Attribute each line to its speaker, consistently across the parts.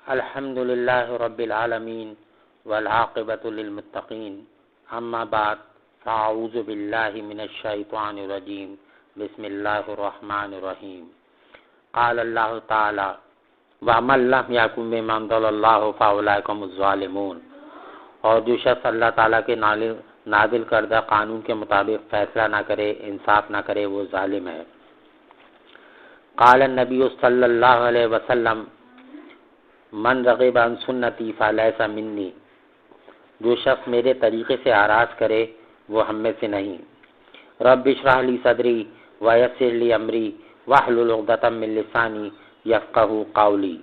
Speaker 1: الحمد للہ رب العالمین والعاقبۃ للمتقین اما بعد فاعوذ باللہ من الشیطان الرجیم بسم اللہ الرحمن الرحیم قال اللہ تعالی وَمَن لَّمْ يَحْكُم بِمَا أَنزَلَ اللَّهُ فَأُولَٰئِكَ هُمُ الظَّالِمُونَ، اور جو شخص اللہ تعالیٰ کے نازل کردہ قانون کے مطابق فیصلہ نہ کرے، انصاف نہ کرے، وہ ظالم ہے۔ قال النبی صلی اللہ علیہ وسلم من رغب عن سنتی فلیس منی، جو شخص میرے طریقے سے اعراض کرے وہ ہم میں سے نہیں۔ رب اشرح لی صدری ویسر لی امری واحلل عقدۃ من لسانی یفقہوا قولی۔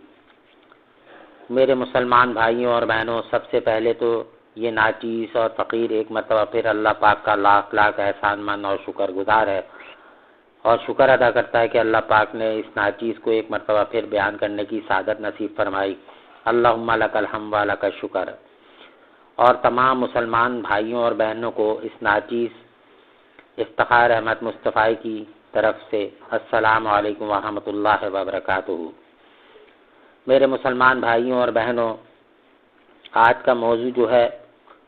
Speaker 1: میرے مسلمان بھائیوں اور بہنوں، سب سے پہلے تو یہ ناچیز اور فقیر ایک مرتبہ پھر اللہ پاک کا لاکھ لاکھ احسان مند اور شکر گزار ہے، اور شکر ادا کرتا ہے کہ اللہ پاک نے اس ناچیز کو ایک مرتبہ پھر بیان کرنے کی سعادت نصیب فرمائی۔ اللہم لک الحمد و لک الشکر۔ اور تمام مسلمان بھائیوں اور بہنوں کو اس ناچیز افتخار احمد مصطفی کی طرف سے السلام علیکم ورحمۃ اللہ وبرکاتہ۔ میرے مسلمان بھائیوں اور بہنوں، آج کا موضوع جو ہے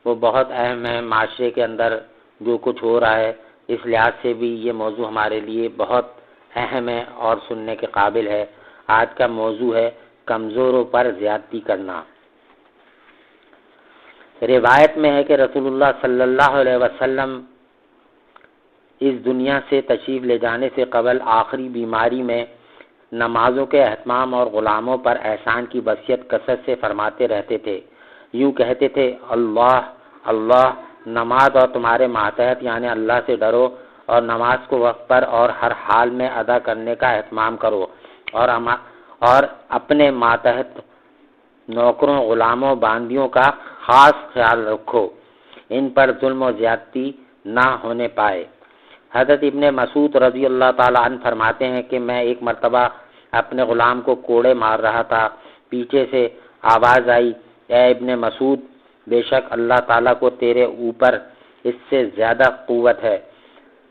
Speaker 1: وہ بہت اہم ہے۔ معاشرے کے اندر جو کچھ ہو رہا ہے، اس لحاظ سے بھی یہ موضوع ہمارے لیے بہت اہم ہے اور سننے کے قابل ہے۔ آج کا موضوع ہے کمزوروں پر زیادتی کرنا۔ روایت میں ہے کہ رسول اللہ صلی اللہ علیہ وسلم اس دنیا سے تشریف لے جانے سے قبل آخری بیماری میں نمازوں کے اہتمام اور غلاموں پر احسان کی وصیت کثرت سے فرماتے رہتے تھے۔ یوں کہتے تھے، اللہ اللہ، نماز اور تمہارے ماتحت یعنی اللہ سے ڈرو اور نماز کو وقت پر اور ہر حال میں ادا کرنے کا اہتمام کرو، اور اپنے ماتحت نوکروں، غلاموں، باندیوں کا خاص خیال رکھو، ان پر ظلم و زیادتی نہ ہونے پائے۔ حضرت ابن مسعود رضی اللہ تعالیٰ عنہ فرماتے ہیں کہ میں ایک مرتبہ اپنے غلام کو کوڑے مار رہا تھا، پیچھے سے آواز آئی، اے ابن مسعود، بے شک اللہ تعالیٰ کو تیرے اوپر اس سے زیادہ قوت ہے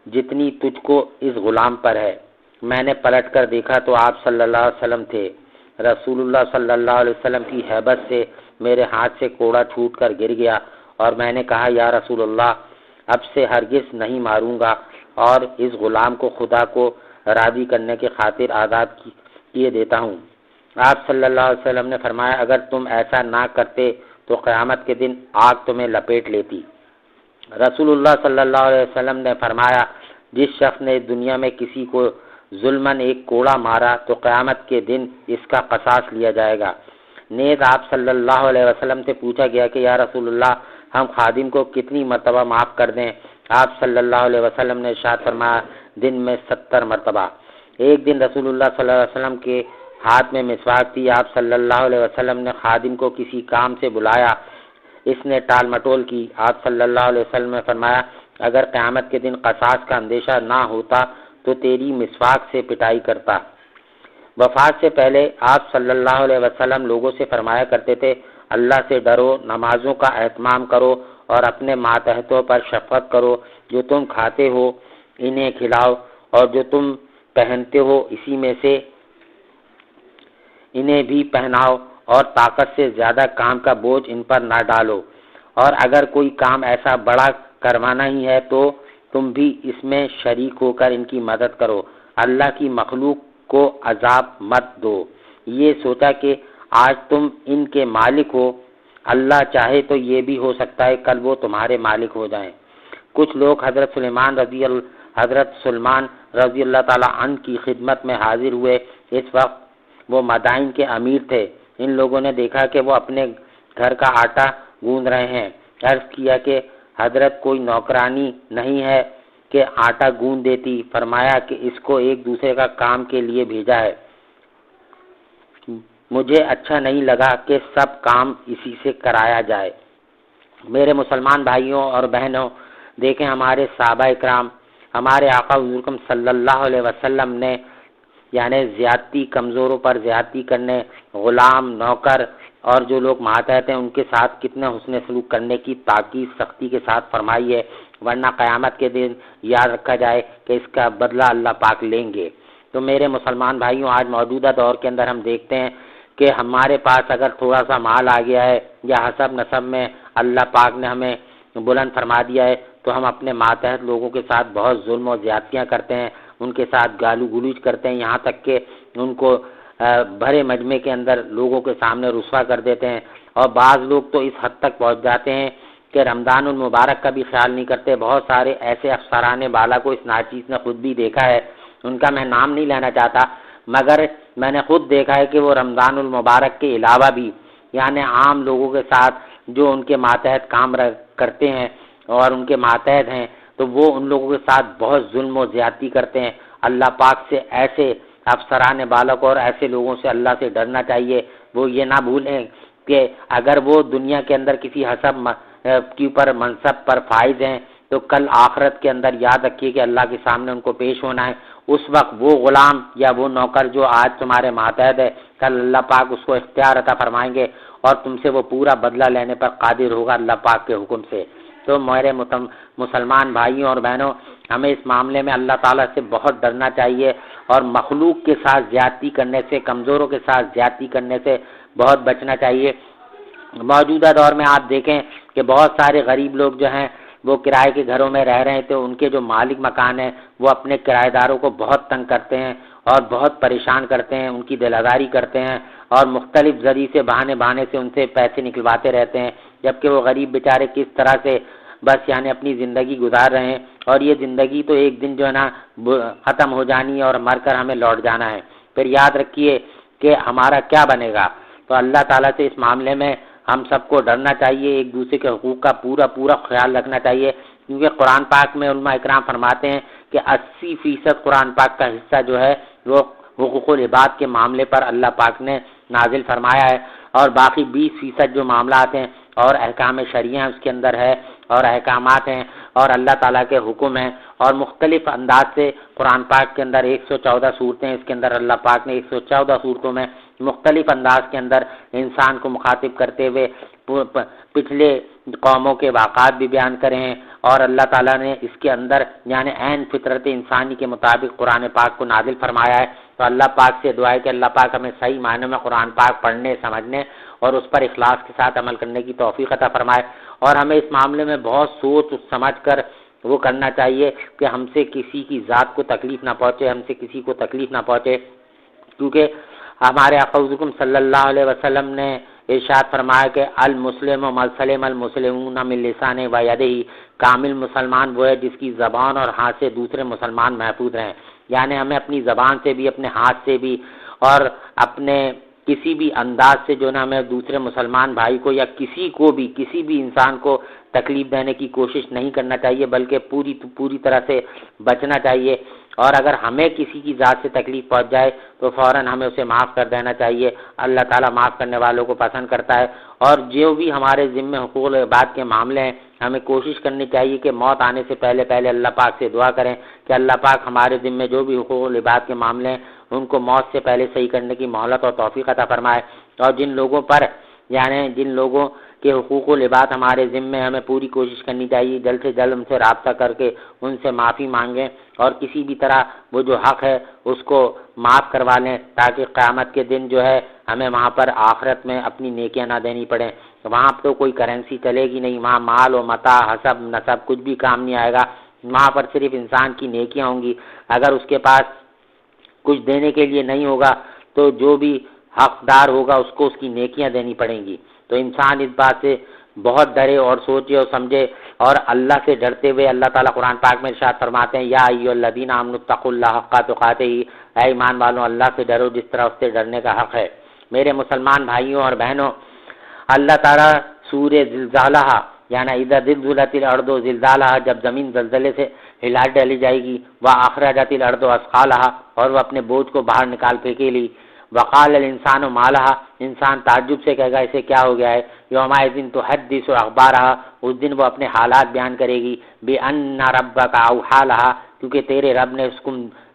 Speaker 1: جتنی تجھ کو اس غلام پر ہے۔ میں نے پلٹ کر دیکھا تو آپ صلی اللہ علیہ وسلم تھے۔ رسول اللہ صلی اللہ علیہ وسلم کی ہیبت سے میرے ہاتھ سے کوڑا چھوٹ کر گر گیا، اور میں نے کہا، یا رسول اللہ، اب سے ہرگز نہیں ماروں گا، اور اس غلام کو خدا کو راضی کرنے کی خاطر آزاد کیے دیتا ہوں۔ آپ صلی اللہ علیہ وسلم نے فرمایا، اگر تم ایسا نہ کرتے تو قیامت کے دن آگ تمہیں لپیٹ لیتی۔ رسول اللہ صلی اللہ علیہ وسلم نے فرمایا، جس شخص نے دنیا میں کسی کو ظلماً ایک کوڑا مارا تو قیامت کے دن اس کا قصاص لیا جائے گا۔ نیز آپ صلی اللہ علیہ وسلم سے پوچھا گیا کہ یا رسول اللہ، ہم خادم کو کتنی مرتبہ معاف کر دیں؟ آپ صلی اللہ علیہ وسلم نے ارشاد فرمایا، دن میں 70 مرتبہ۔ ایک دن رسول اللہ صلی اللہ علیہ وسلم کے ہاتھ میں مسواک تھی۔ آپ صلی اللہ علیہ وسلم نے خادم کو کسی کام سے بلایا، اس نے ٹال مٹول کی۔ آپ صلی اللہ علیہ وسلم نے فرمایا، اگر قیامت کے دن قصاص کا اندیشہ نہ ہوتا تو تیری مسواک سے پٹائی کرتا۔ وفات سے پہلے آپ صلی اللہ علیہ وسلم لوگوں سے فرمایا کرتے تھے، اللہ سے ڈرو، نمازوں کا اہتمام کرو اور اپنے ماتحتوں پر شفقت کرو، جو تم کھاتے ہو انہیں کھلاؤ، اور جو تم پہنتے ہو اسی میں سے انہیں بھی پہناؤ، اور طاقت سے زیادہ کام کا بوجھ ان پر نہ ڈالو، اور اگر کوئی کام ایسا بڑا کروانا ہی ہے تو تم بھی اس میں شریک ہو کر ان کی مدد کرو۔ اللہ کی مخلوق کو عذاب مت دو۔ یہ سوچا کہ آج تم ان کے مالک ہو، اللہ چاہے تو یہ بھی ہو سکتا ہے کل وہ تمہارے مالک ہو جائیں۔ کچھ لوگ حضرت سلیمان رضی اللہ تعالیٰ عنہ کی خدمت میں حاضر ہوئے۔ اس وقت وہ مدائن کے امیر تھے۔ ان لوگوں نے دیکھا کہ وہ اپنے گھر کا آٹا گوندھ رہے ہیں۔ عرض کیا کہ حضرت، کوئی نوکرانی نہیں ہے کہ آٹا گوندھ دیتی؟ فرمایا کہ اس کو ایک دوسرے کا کام کے لیے بھیجا ہے۔ مجھے اچھا نہیں لگا کہ سب کام اسی سے کرایا جائے۔ میرے مسلمان بھائیوں اور بہنوں، دیکھیں ہمارے صحابہ اکرام، ہمارے آقا حضور صلی اللہ علیہ وسلم نے یعنی زیادتی، کمزوروں پر زیادتی کرنے، غلام، نوکر اور جو لوگ ماتحت ہیں ان کے ساتھ کتنے حسن سلوک کرنے کی تاکید سختی کے ساتھ فرمائی ہے، ورنہ قیامت کے دن یاد رکھا جائے کہ اس کا بدلہ اللہ پاک لیں گے۔ تو میرے مسلمان بھائیوں، آج موجودہ دور کے اندر ہم دیکھتے ہیں کہ ہمارے پاس اگر تھوڑا سا مال آ گیا ہے یا حسب نسب میں اللہ پاک نے ہمیں بلند فرما دیا ہے تو ہم اپنے ماتحت لوگوں کے ساتھ بہت ظلم و زیادتیاں کرتے ہیں، ان کے ساتھ گالو گلوچ کرتے ہیں، یہاں تک کہ ان کو بھرے مجمع کے اندر لوگوں کے سامنے رسوا کر دیتے ہیں۔ اور بعض لوگ تو اس حد تک پہنچ جاتے ہیں کہ رمضان المبارک کا بھی خیال نہیں کرتے۔ بہت سارے ایسے افسران بالا کو اس ناچیز نے خود بھی دیکھا ہے، ان کا میں نام نہیں لینا چاہتا، مگر میں نے خود دیکھا ہے کہ وہ رمضان المبارک کے علاوہ بھی یعنی عام لوگوں کے ساتھ جو ان کے ماتحت کام کرتے ہیں اور ان کے ماتحت ہیں تو وہ ان لوگوں کے ساتھ بہت ظلم و زیادتی کرتے ہیں۔ اللہ پاک سے ایسے افسران بالا کو اور ایسے لوگوں سے اللہ سے ڈرنا چاہیے۔ وہ یہ نہ بھولیں کہ اگر وہ دنیا کے اندر کسی حسب کے اوپر منصب پر فائز ہیں تو کل آخرت کے اندر یاد رکھیے کہ اللہ کے سامنے ان کو پیش ہونا ہے۔ اس وقت وہ غلام یا وہ نوکر جو آج تمہارے ماتحت ہے، کل اللہ پاک اس کو اختیار عطا فرمائیں گے اور تم سے وہ پورا بدلہ لینے پر قادر ہوگا اللہ پاک کے حکم سے۔ تو میرے مسلمان بھائیوں اور بہنوں، ہمیں اس معاملے میں اللہ تعالیٰ سے بہت ڈرنا چاہیے اور مخلوق کے ساتھ زیادتی کرنے سے، کمزوروں کے ساتھ زیادتی کرنے سے بہت بچنا چاہیے۔ موجودہ دور میں آپ دیکھیں کہ بہت سارے غریب لوگ جو ہیں وہ کرائے کے گھروں میں رہ رہے ہیں تو ان کے جو مالک مکان ہیں وہ اپنے کرایہ داروں کو بہت تنگ کرتے ہیں اور بہت پریشان کرتے ہیں، ان کی دل آزاری کرتے ہیں اور مختلف ذریعے سے بہانے سے ان سے پیسے نکلواتے رہتے ہیں، جبکہ وہ غریب بیچارے کس طرح سے بس یعنی اپنی زندگی گزار رہے ہیں اور یہ زندگی تو ایک دن جو ہے نا ختم ہو جانی ہے اور مر کر ہمیں لوٹ جانا ہے۔ پھر یاد رکھیے کہ ہمارا کیا بنے گا۔ تو اللہ تعالیٰ سے اس معاملے میں ہم سب کو ڈرنا چاہیے، ایک دوسرے کے حقوق کا پورا خیال رکھنا چاہیے، کیونکہ قرآن پاک میں علماء اکرام فرماتے ہیں کہ 80% قرآن پاک کا حصہ جو ہے وہ حقوق العباد کے معاملے پر اللہ پاک نے نازل فرمایا ہے، اور باقی 20% جو معاملات ہیں اور احکام شرعیہ اس کے اندر ہے اور احکامات ہیں اور اللہ تعالیٰ کے حکم ہیں، اور مختلف انداز سے قرآن پاک کے اندر 114 صورتیں، اس کے اندر اللہ پاک نے 114 صورتوں میں مختلف انداز کے اندر انسان کو مخاطب کرتے ہوئے پچھلے قوموں کے واقعات بھی بیان کرے ہیں، اور اللہ تعالیٰ نے اس کے اندر یعنی عین فطرت انسانی کے مطابق قرآن پاک کو نازل فرمایا ہے۔ تو اللہ پاک سے دعا ہے کہ اللہ پاک ہمیں صحیح معنوں میں قرآن پاک پڑھنے، سمجھنے اور اس پر اخلاص کے ساتھ عمل کرنے کی توفیق عطا فرمائے، اور ہمیں اس معاملے میں بہت سوچ سمجھ کر وہ کرنا چاہیے کہ ہم سے کسی کی ذات کو تکلیف نہ پہنچے، ہم سے کسی کو تکلیف نہ پہنچے، کیونکہ ہمارے آقا حضور صلی اللہ علیہ وسلم نے ارشاد فرمایا کہ المسلم و مسلم المسلمون من لسانہ و یدہ، کامل مسلمان وہ ہے جس کی زبان اور ہاتھ سے دوسرے مسلمان محفوظ رہیں، یعنی ہمیں اپنی زبان سے بھی، اپنے ہاتھ سے بھی اور اپنے کسی بھی انداز سے جو نا ہمیں دوسرے مسلمان بھائی کو یا کسی بھی انسان کو تکلیف دینے کی کوشش نہیں کرنا چاہیے، بلکہ پوری طرح سے بچنا چاہیے، اور اگر ہمیں کسی کی ذات سے تکلیف پہنچ جائے تو فوراً ہمیں اسے معاف کر دینا چاہیے۔ اللہ تعالیٰ معاف کرنے والوں کو پسند کرتا ہے، اور جو بھی ہمارے ذمہ حقوق العباد کے معاملے ہیں ہمیں کوشش کرنی چاہیے کہ موت آنے سے پہلے اللہ پاک سے دعا کریں کہ اللہ پاک ہمارے ذمہ جو بھی حقوق العباد کے معاملے ہیں ان کو موت سے پہلے صحیح کرنے کی مہلت اور توفیق عطا فرمائے، اور جن لوگوں کے حقوق العباد ہمارے ذمے ہمیں پوری کوشش کرنی چاہیے جلد سے جلد ان سے رابطہ کر کے ان سے معافی مانگیں اور کسی بھی طرح وہ جو حق ہے اس کو معاف کروا لیں، تاکہ قیامت کے دن جو ہے ہمیں وہاں پر آخرت میں اپنی نیکیاں نہ دینی پڑیں۔ وہاں تو کوئی کرنسی چلے گی نہیں، وہاں مال و متاع، حسب نسب کچھ بھی کام نہیں آئے گا، وہاں پر صرف انسان کی نیکیاں ہوں گی۔ اگر اس کے پاس کچھ دینے کے لیے نہیں ہوگا تو جو بھی حقدار ہوگا اس کو اس کی نیکیاں دینی پڑیں گی۔ تو انسان اس بات سے بہت ڈرے اور سوچے اور سمجھے، اور اللہ سے ڈرتے ہوئے اللہ تعالیٰ قرآن پاک میں ارشاد فرماتے ہیں یا ایھا الذین آمنوا اتقوا اللہ حق تقاتہ، اے ایمان والوں اللہ سے ڈرو جس طرح اس سے ڈرنے کا حق ہے۔ میرے مسلمان بھائیوں اور بہنوں، اللہ تعالیٰ سورہ زلزالہ یعنی اذا زلزلت الارض زلزالہا، جب زمین زلزلے سے ہلا ڈالی جائے گی، واخرجت الارض اثقالہا، اور وہ اپنے بوجھ کو باہر نکال پھینکے لی، وقال الانسان ما لہا، انسان تعجب سے کہے گا اسے کیا ہو گیا ہے، یومئذ تحدث اخبارہا، اس دن وہ اپنے حالات بیان کرے گی، بان ربک اوحی لہا، کیونکہ تیرے رب نے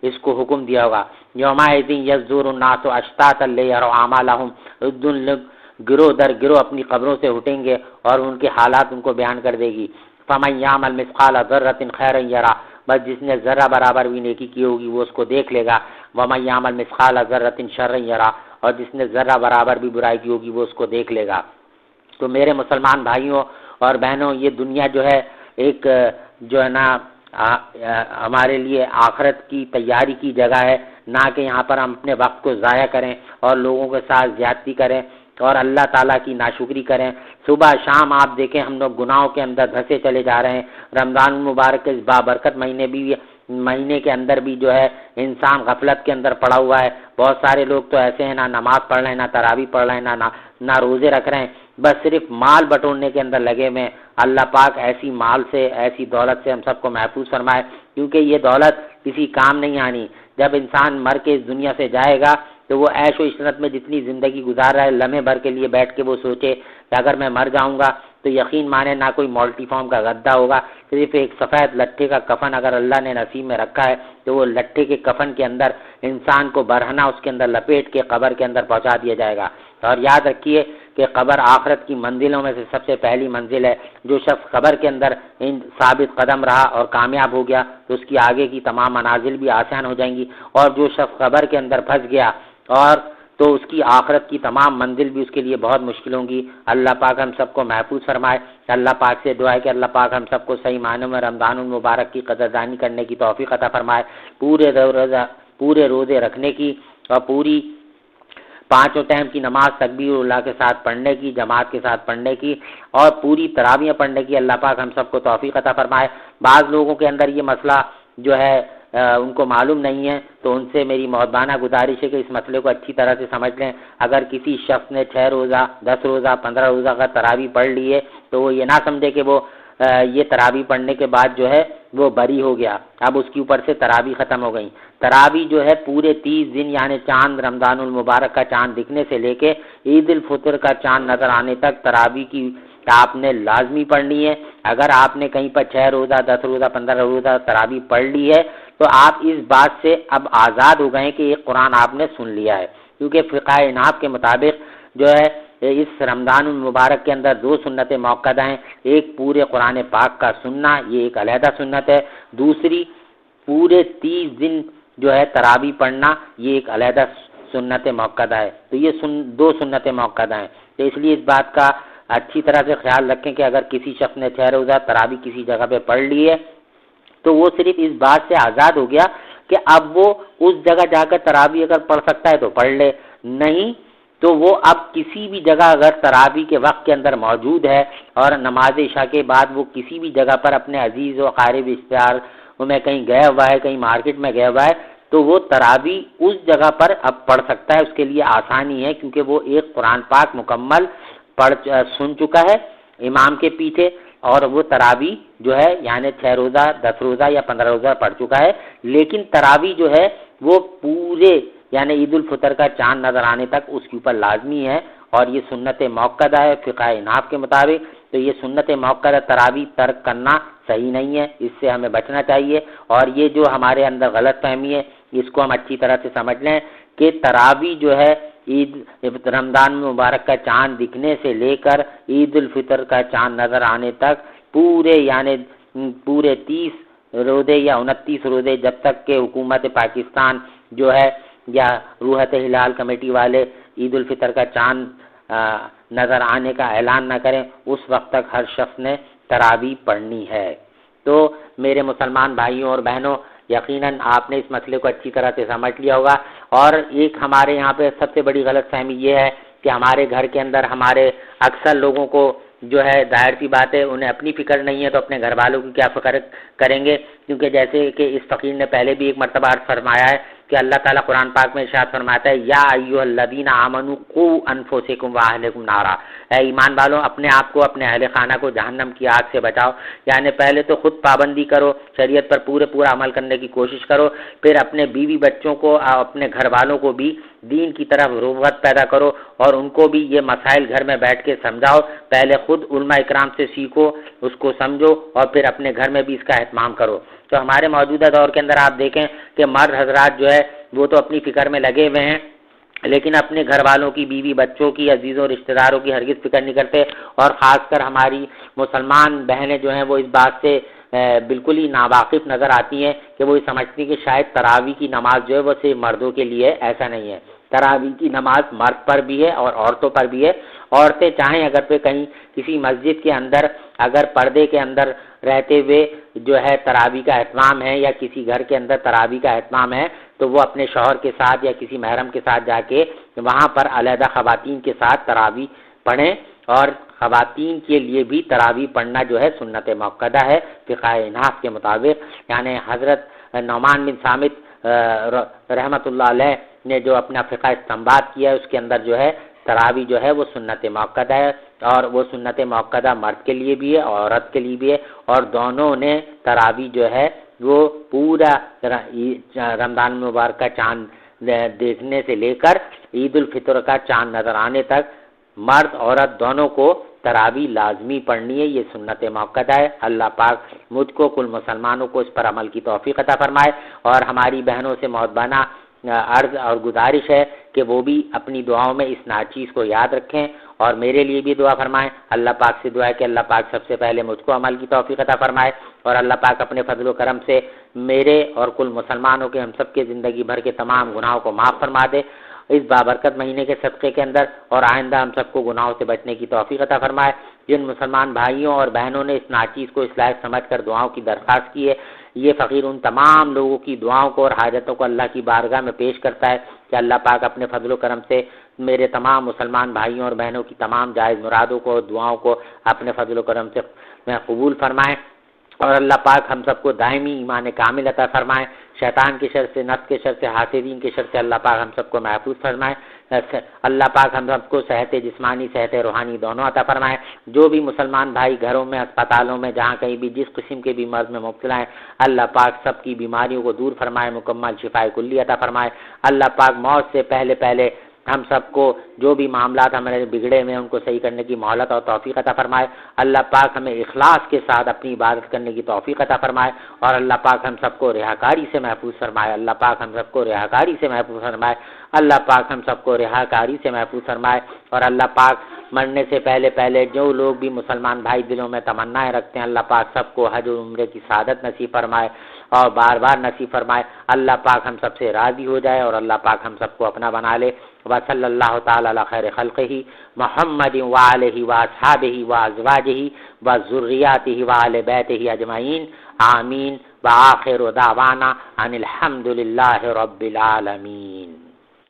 Speaker 1: اس کو حکم دیا ہوگا، یومئذ یصدر الناس اشتاتا لیروا اعمالہم، اس دن لوگ گروہ در گروہ اپنی قبروں سے اٹھیں گے اور ان کے حالات ان کو بیان کر دے گی۔ فمن یعمل مثقال ذرۃ خیرا یرہ، بس جس نے ذرہ برابر بھی نیکی کی ہوگی وہ اس کو دیکھ لے گا، ومن یعمل مثقال ذرۃ شرا یرہ، اور جس نے ذرہ برابر بھی برائی کی ہوگی وہ اس کو دیکھ لے گا۔ تو میرے مسلمان بھائیوں اور بہنوں، یہ دنیا جو ہے ایک جو ہے نا ہمارے لیے آخرت کی تیاری کی جگہ ہے، نہ کہ یہاں پر ہم اپنے وقت کو ضائع کریں اور لوگوں کے ساتھ زیادتی کریں اور اللہ تعالیٰ کی ناشکری کریں۔ صبح شام آپ دیکھیں ہم لوگ گناہوں کے اندر دھسے چلے جا رہے ہیں۔ رمضان المبارک کے اس بابرکت مہینے کے اندر بھی جو ہے انسان غفلت کے اندر پڑا ہوا ہے۔ بہت سارے لوگ تو ایسے ہیں، نہ نماز پڑھ رہے ہیں، نہ تراویح پڑھ رہے ہیں، نہ روزے رکھ رہے ہیں، بس صرف مال بٹورنے کے اندر لگے ہوئے ہیں۔ اللہ پاک ایسی مال سے، ایسی دولت سے ہم سب کو محفوظ فرمائے، کیونکہ یہ دولت کسی کام نہیں آنی۔ جب انسان مر کے اس دنیا سے جائے گا تو وہ عیش و عشرت میں جتنی زندگی گزار رہا ہے، لمحے بھر کے لیے بیٹھ کے وہ سوچے کہ اگر میں مر جاؤں گا تو یقین مانے نہ کوئی مولٹی فارم کا گدا ہوگا، صرف ایک سفید لٹھے کا کفن اگر اللہ نے نصیب میں رکھا ہے تو وہ لٹھے کے کفن کے اندر انسان کو برہنہ اس کے اندر لپیٹ کے قبر کے اندر پہنچا دیا جائے گا۔ اور یاد رکھیے کہ قبر آخرت کی منزلوں میں سے سب سے پہلی منزل ہے۔ جو شخص قبر کے اندر ثابت قدم رہا اور کامیاب ہو گیا تو اس کی آگے کی تمام منازل بھی آسان ہو جائیں گی، اور جو شخص قبر کے اندر پھنس گیا اور تو اس کی آخرت کی تمام منزل بھی اس کے لیے بہت مشکل ہوں گی۔ اللہ پاک ہم سب کو محفوظ فرمائے۔ اللہ پاک سے دعا ہے کہ اللہ پاک ہم سب کو صحیح معنوں میں رمضان المبارک کی قدردانی کرنے کی توفیق عطا فرمائے، پورے روزے رکھنے کی اور پوری پانچوں ٹائم کی نماز تکبیر اللہ کے ساتھ پڑھنے کی، جماعت کے ساتھ پڑھنے کی اور پوری تراویح پڑھنے کی اللہ پاک ہم سب کو توفیق عطا فرمائے۔ بعض لوگوں کے اندر یہ مسئلہ جو ہے ان کو معلوم نہیں ہے، تو ان سے میری مہربانہ گزارش ہے کہ اس مسئلے کو اچھی طرح سے سمجھ لیں۔ اگر کسی شخص نے 6 روزہ، 10 روزہ، 15 روزہ کا تراویح پڑھ لی ہے تو وہ یہ نہ سمجھے کہ وہ یہ تراویح پڑھنے کے بعد جو ہے وہ بری ہو گیا، اب اس کے اوپر سے تراویح ختم ہو گئی۔ تراویح جو ہے پورے 30 دن، یعنی چاند رمضان المبارک کا چاند دکھنے سے لے کے عید الفطر کا چاند نظر آنے تک تراویح کی آپ نے لازمی پڑھنی ہے۔ اگر آپ نے کہیں پر 6 روزہ، 10 روزہ، 15 روزہ تراویح پڑھ لی ہے تو آپ اس بات سے اب آزاد ہو گئے کہ یہ قرآن آپ نے سن لیا ہے، کیونکہ فقہ اناب کے مطابق جو ہے اس رمضان المبارک کے اندر 2 سنتیں موقع ہیں۔ ایک پورے قرآن پاک کا سننا، یہ ایک علیحدہ سنت ہے۔ دوسری پورے 30 دن جو ہے تراویح پڑھنا، یہ ایک علیحدہ سنت موقع ہے۔ تو یہ 2 سنتیں موقع ہیں۔ تو اس لیے اس بات کا اچھی طرح سے خیال رکھیں کہ اگر کسی شخص نے 6 روزہ تراویح کسی جگہ پہ پڑھ لی ہے تو وہ صرف اس بات سے آزاد ہو گیا کہ اب وہ اس جگہ جا کر تراویح اگر پڑھ سکتا ہے تو پڑھ لے، نہیں تو وہ اب کسی بھی جگہ اگر تراویح کے وقت کے اندر موجود ہے اور نماز عشاء کے بعد وہ کسی بھی جگہ پر اپنے عزیز و اقارب رشتہ دار میں کہیں گیا ہوا ہے، کہیں مارکیٹ میں گیا ہوا ہے، تو وہ تراویح اس جگہ پر اب پڑھ سکتا ہے۔ اس کے لیے آسانی ہے کیونکہ وہ ایک قرآن پاک مکمل سن چکا ہے امام کے پیچھے، اور وہ تراویح جو ہے یعنی 6 روزہ، 10 روزہ یا 15 روزہ پڑھ چکا ہے، لیکن تراویح جو ہے وہ پورے یعنی عید الفطر کا چاند نظر آنے تک اس کے اوپر لازمی ہے، اور یہ سنت موقعہ ہے فقہ اناب کے مطابق۔ تو یہ سنت موقعہ تراویح ترک کرنا صحیح نہیں ہے، اس سے ہمیں بچنا چاہیے۔ اور یہ جو ہمارے اندر غلط فہمی ہے اس کو ہم اچھی طرح سے سمجھ لیں کہ تراویح جو ہے رمضان مبارک کا چاند دکھنے سے لے کر عید الفطر کا چاند نظر آنے تک پورے 30 روزے یا 29 روزے، جب تک کہ حکومت پاکستان جو ہے یا روحت ہلال کمیٹی والے عید الفطر کا چاند نظر آنے کا اعلان نہ کریں، اس وقت تک ہر شخص نے تراویح پڑھنی ہے۔ تو میرے مسلمان بھائیوں اور بہنوں، یقیناً آپ نے اس مسئلے کو اچھی طرح سے سمجھ لیا ہوگا۔ اور ایک ہمارے یہاں پہ سب سے بڑی غلط فہمی یہ ہے کہ ہمارے گھر کے اندر ہمارے اکثر لوگوں کو جو ہے ظاہر سی بات ہے انہیں اپنی فکر نہیں ہے تو اپنے گھر والوں کی کیا فکر کریں گے، کیونکہ جیسے کہ اس فقیر نے پہلے بھی ایک مرتبہ عرض فرمایا ہے کہ اللہ تعالیٰ قرآن پاک میں ارشاد فرماتا ہے یا ایھا الذین آمنوا قوا انفسکم واہلکم نارا، اے ایمان والوں اپنے آپ کو، اپنے اہل خانہ کو جہنم کی آگ سے بچاؤ۔ یعنی پہلے تو خود پابندی کرو، شریعت پر پورا عمل کرنے کی کوشش کرو، پھر اپنے بیوی بچوں کو، اپنے گھر والوں کو بھی دین کی طرف رغبت پیدا کرو اور ان کو بھی یہ مسائل گھر میں بیٹھ کے سمجھاؤ۔ پہلے خود علماء اکرام سے سیکھو، اس کو سمجھو اور پھر اپنے گھر میں بھی اس کا اہتمام کرو۔ تو ہمارے موجودہ دور کے اندر آپ دیکھیں کہ مرد حضرات جو ہے وہ تو اپنی فکر میں لگے ہوئے ہیں، لیکن اپنے گھر والوں کی، بیوی بچوں کی، عزیزوں رشتہ داروں کی ہرگز فکر نہیں کرتے، اور خاص کر ہماری مسلمان بہنیں جو ہیں وہ اس بات سے بالکل ہی ناواقف نظر آتی ہیں کہ وہ یہ سمجھتی ہیں کہ شاید تراویح کی نماز جو ہے وہ صرف مردوں کے لیے، ایسا نہیں ہے۔ تراویح کی نماز مرد پر بھی ہے اور عورتوں پر بھی ہے۔ عورتیں چاہیں اگر پہ کہیں کسی مسجد کے اندر اگر پردے کے اندر رہتے ہوئے جو ہے تراویح کا اہتمام ہے یا کسی گھر کے اندر تراویح کا اہتمام ہے تو وہ اپنے شوہر کے ساتھ یا کسی محرم کے ساتھ جا کے وہاں پر علیحدہ خواتین کے ساتھ تراویح پڑھیں، اور خواتین کے لیے بھی تراویح پڑھنا جو ہے سنت موقدہ ہے فقہ انحاف کے مطابق۔ یعنی حضرت نعمان بن ثابت رحمۃ اللہ علیہ نے جو اپنا فقہ استنباط کیا ہے اس کے اندر جو ہے تراویح جو ہے وہ سنت موقدہ ہے، اور وہ سنت موقدہ مرد کے لیے بھی ہے اور عورت کے لیے بھی ہے، اور دونوں نے تراویح جو ہے وہ پورا رمضان مبارک کا چاند دیکھنے سے لے کر عید الفطر کا چاند نظر آنے تک مرد عورت دونوں کو تراویح لازمی پڑھنی ہے، یہ سنت موقدہ ہے۔ اللہ پاک مجھ کو کل مسلمانوں کو اس پر عمل کی توفیق عطا فرمائے، اور ہماری بہنوں سے محبانہ عرض اور گزارش ہے کہ وہ بھی اپنی دعاؤں میں اس ناچیز کو یاد رکھیں، اور میرے لیے بھی دعا فرمائیں۔ اللہ پاک سے دعا ہے کہ اللہ پاک سب سے پہلے مجھ کو عمل کی توفیق عطا فرمائے، اور اللہ پاک اپنے فضل و کرم سے میرے اور کل مسلمانوں کے ہم سب کے زندگی بھر کے تمام گناہوں کو معاف فرما دے اس بابرکت مہینے کے صدقے کے اندر، اور آئندہ ہم سب کو گناہوں سے بچنے کی توفیق عطا فرمائے۔ جن مسلمان بھائیوں اور بہنوں نے اس ناچیز کو اس لائق سمجھ کر دعاؤں کی درخواست کی ہے، یہ فقیر ان تمام لوگوں کی دعاؤں کو اور حاجتوں کو اللہ کی بارگاہ میں پیش کرتا ہے کہ اللہ پاک اپنے فضل و کرم سے میرے تمام مسلمان بھائیوں اور بہنوں کی تمام جائز مرادوں کو دعاؤں کو اپنے فضل و کرم سے قبول فرمائیں، اور اللہ پاک ہم سب کو دائمی ایمان کامل عطا فرمائے، شیطان کے شر سے، نفس کے شر سے، حاسدین کے شر سے اللہ پاک ہم سب کو محفوظ فرمائے، اللہ پاک ہم سب کو صحت جسمانی صحت روحانی دونوں عطا فرمائے۔ جو بھی مسلمان بھائی گھروں میں اسپتالوں میں جہاں کہیں بھی جس قسم کے بھی مرض میں مبتلا ہیں، اللہ پاک سب کی بیماریوں کو دور فرمائے، مکمل شفاء کلی عطا فرمائے۔ اللہ پاک موت سے پہلے پہلے ہم سب کو جو بھی معاملات ہمارے بگڑے ہوئے ہیں ان کو صحیح کرنے کی مہلت اور توفیق عطا فرمائے۔ اللہ پاک ہمیں اخلاص کے ساتھ اپنی عبادت کرنے کی توفیق عطا فرمائے، اور اللہ پاک ہم سب کو رہاکاری سے محفوظ فرمائے۔ اللہ پاک ہم سب کو رہاکاری سے محفوظ فرمائے۔ اللہ پاک ہم سب کو رہاکاری سے محفوظ فرمائے، اور اللہ پاک مرنے سے پہلے پہلے جو لوگ بھی مسلمان بھائی دلوں میں تمنائیں رکھتے ہیں، اللہ پاک سب کو حج و عمرے کی سعادت نصیب فرمائے اور بار بار نصیب فرمائے۔ اللہ پاک ہم سب سے راضی ہو جائے اور اللہ پاک ہم سب کو اپنا بنا لے۔ وصلی اللہ تعالی علی خیر خلقہ محمد وآلہ واصحابہ وازواجہ وذریاتہ وآل بیتہ اجمعین، آمین۔ وآخر دعوانا ان الحمد للہ رب العالمین۔